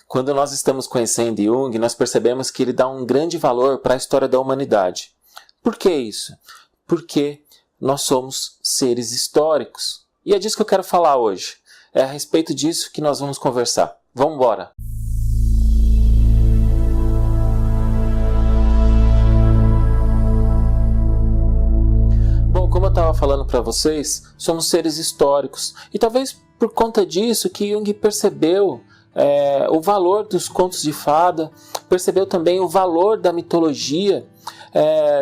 Quando nós estamos conhecendo Jung, nós percebemos que ele dá um grande valor para a história da humanidade. Por que isso? Porque nós somos seres históricos. E é disso que eu quero falar hoje. É a respeito disso que nós vamos conversar. Vamos embora! Bom, como eu estava falando para vocês, somos seres históricos. E talvez por conta disso que Jung percebeu o valor dos contos de fada, percebeu também o valor da mitologia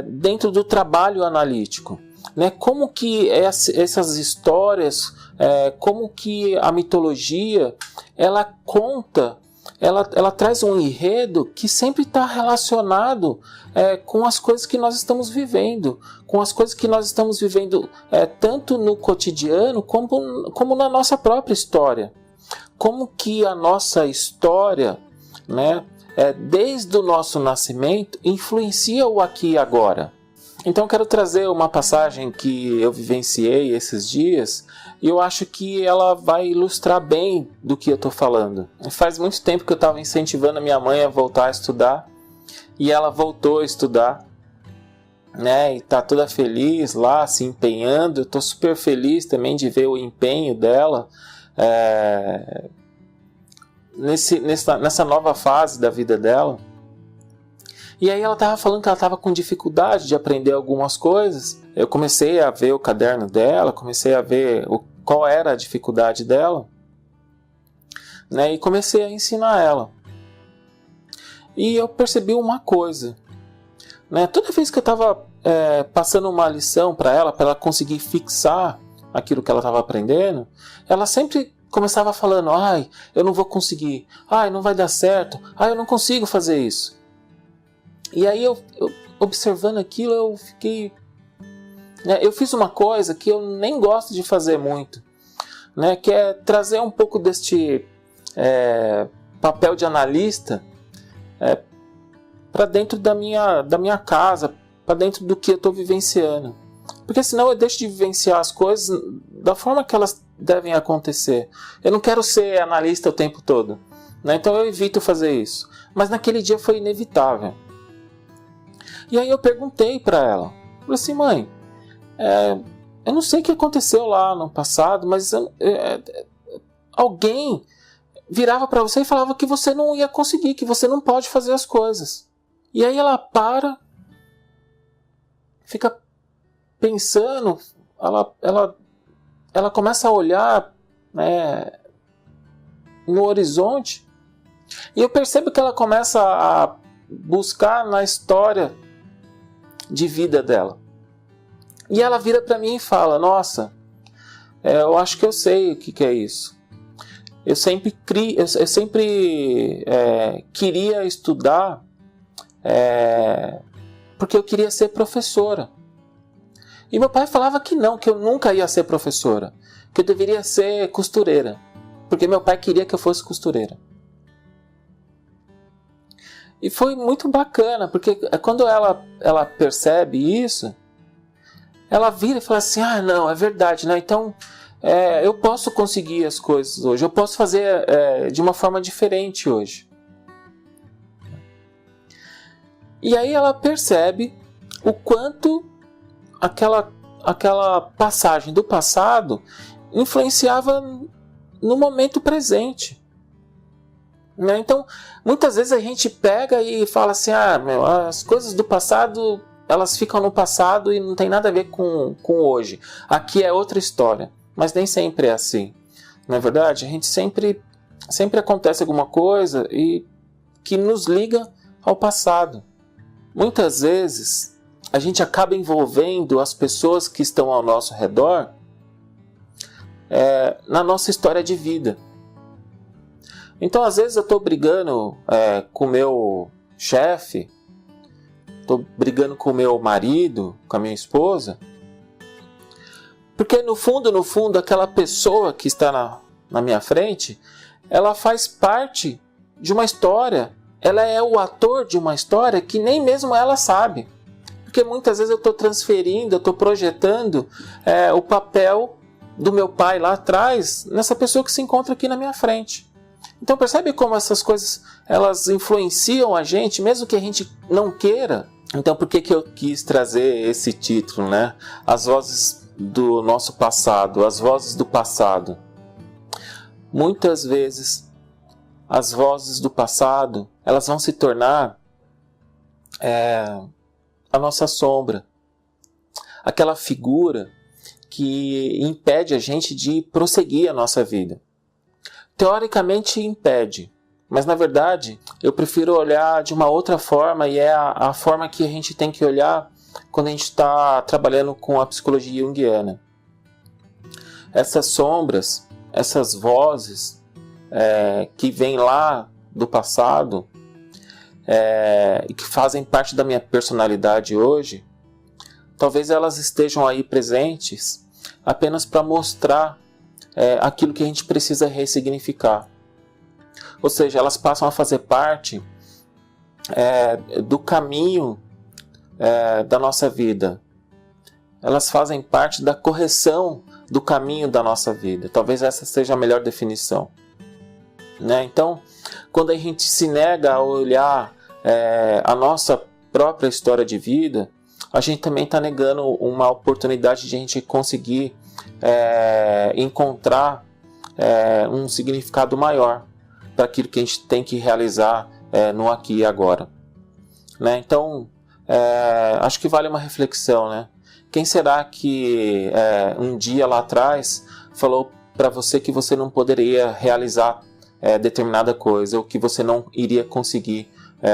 dentro do trabalho analítico. Né? Como que essas histórias, como que a mitologia, ela conta, ela traz um enredo que sempre está relacionado com as coisas que nós estamos vivendo, com as coisas que nós estamos vivendo tanto no cotidiano como na nossa própria história. Como que a nossa história, né, desde o nosso nascimento, influencia o aqui e agora. Então eu quero trazer uma passagem que eu vivenciei esses dias e eu acho que ela vai ilustrar bem do que eu estou falando. Faz muito tempo que eu estava incentivando a minha mãe a voltar a estudar e ela voltou a estudar, né, e está toda feliz lá, se empenhando. Eu estou super feliz também de ver o empenho dela nessa nova fase da vida dela. E aí ela estava falando que ela estava com dificuldade de aprender algumas coisas. Eu comecei a ver o caderno dela, comecei a ver qual era a dificuldade dela, né, e comecei a ensinar ela. E eu percebi uma coisa, né, toda vez que eu estava passando uma lição para ela conseguir fixar aquilo que ela estava aprendendo, ela sempre começava falando: ai, eu não vou conseguir, ai, não vai dar certo, ai, eu não consigo fazer isso. E aí eu observando aquilo, eu fiquei... eu fiz uma coisa que eu nem gosto de fazer muito, né, que é trazer um pouco deste papel de analista para dentro da minha casa, para dentro do que eu estou vivenciando. Porque senão eu deixo de vivenciar as coisas da forma que elas devem acontecer. Eu não quero ser analista o tempo todo, né? Então eu evito fazer isso. Mas naquele dia foi inevitável. E aí eu perguntei para ela. Falei assim: mãe, eu não sei o que aconteceu lá no passado, mas alguém virava para você e falava que você não ia conseguir, que você não pode fazer as coisas. E aí ela fica pensando, ela começa a olhar, né, no horizonte, e eu percebo que ela começa a buscar na história de vida dela. E ela vira para mim e fala: nossa, eu acho que eu sei o que é isso. Eu sempre queria estudar porque eu queria ser professora. E meu pai falava que não, que eu nunca ia ser professora, que eu deveria ser costureira, porque meu pai queria que eu fosse costureira. E foi muito bacana, porque quando ela percebe isso, ela vira e fala assim: ah, não, é verdade, né? Então eu posso conseguir as coisas hoje, eu posso fazer de uma forma diferente hoje. E aí ela percebe o quanto aquela passagem do passado influenciava no momento presente. Né? Então, muitas vezes a gente pega e fala assim: ah, as coisas do passado, elas ficam no passado e não tem nada a ver com hoje. Aqui é outra história. Mas nem sempre é assim. Não é verdade? A gente sempre acontece alguma coisa que nos liga ao passado. Muitas vezes a gente acaba envolvendo as pessoas que estão ao nosso redor na nossa história de vida. Então, às vezes eu estou brigando com o meu chefe, estou brigando com o meu marido, com a minha esposa, porque no fundo, aquela pessoa que está na minha frente, ela faz parte de uma história, ela é o ator de uma história que nem mesmo ela sabe. Porque muitas vezes eu estou transferindo, eu estou projetando o papel do meu pai lá atrás nessa pessoa que se encontra aqui na minha frente. Então percebe como essas coisas elas influenciam a gente, mesmo que a gente não queira. Então por que eu quis trazer esse título, né? As vozes do nosso passado, as vozes do passado. Muitas vezes as vozes do passado elas vão se tornar a nossa sombra, aquela figura que impede a gente de prosseguir a nossa vida. Teoricamente impede, mas na verdade eu prefiro olhar de uma outra forma, e é a forma que a gente tem que olhar quando a gente está trabalhando com a psicologia junguiana. Essas sombras, essas vozes que vêm lá do passado e que fazem parte da minha personalidade hoje, talvez elas estejam aí presentes apenas para mostrar aquilo que a gente precisa ressignificar. Ou seja, elas passam a fazer parte do caminho da nossa vida. Elas fazem parte da correção do caminho da nossa vida. Talvez essa seja a melhor definição. Né? Então, quando a gente se nega a olhar a nossa própria história de vida, a gente também está negando uma oportunidade de a gente conseguir encontrar um significado maior para aquilo que a gente tem que realizar no aqui e agora. Né? Então, acho que vale uma reflexão. Né? Quem será que um dia lá atrás falou para você que você não poderia realizar determinada coisa, ou que você não iria conseguir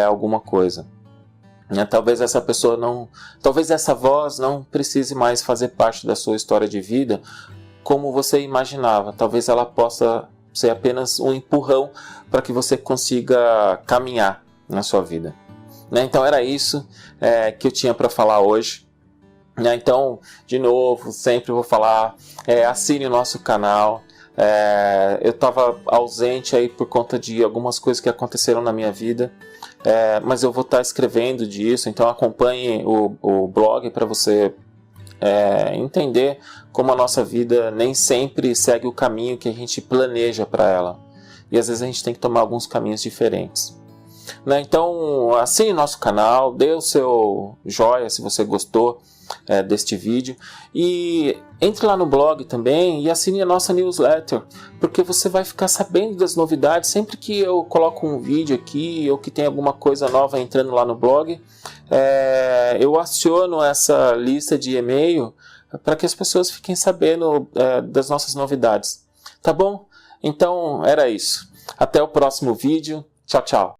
alguma coisa? Talvez essa pessoa talvez essa voz não precise mais fazer parte da sua história de vida como você imaginava. Talvez ela possa ser apenas um empurrão para que você consiga caminhar na sua vida. Então era isso que eu tinha para falar hoje. Então, de novo, sempre vou falar, assine o nosso canal. Eu estava ausente aí por conta de algumas coisas que aconteceram na minha vida. Mas eu vou estar escrevendo disso, então acompanhe o blog para você entender como a nossa vida nem sempre segue o caminho que a gente planeja para ela, e às vezes a gente tem que tomar alguns caminhos diferentes. Então assine nosso canal, dê o seu joinha se você gostou deste vídeo, e entre lá no blog também e assine a nossa newsletter, porque você vai ficar sabendo das novidades sempre que eu coloco um vídeo aqui ou que tem alguma coisa nova entrando lá no blog. Eu aciono essa lista de e-mail para que as pessoas fiquem sabendo das nossas novidades. Tá bom? Então era isso. Até o próximo vídeo. Tchau, tchau.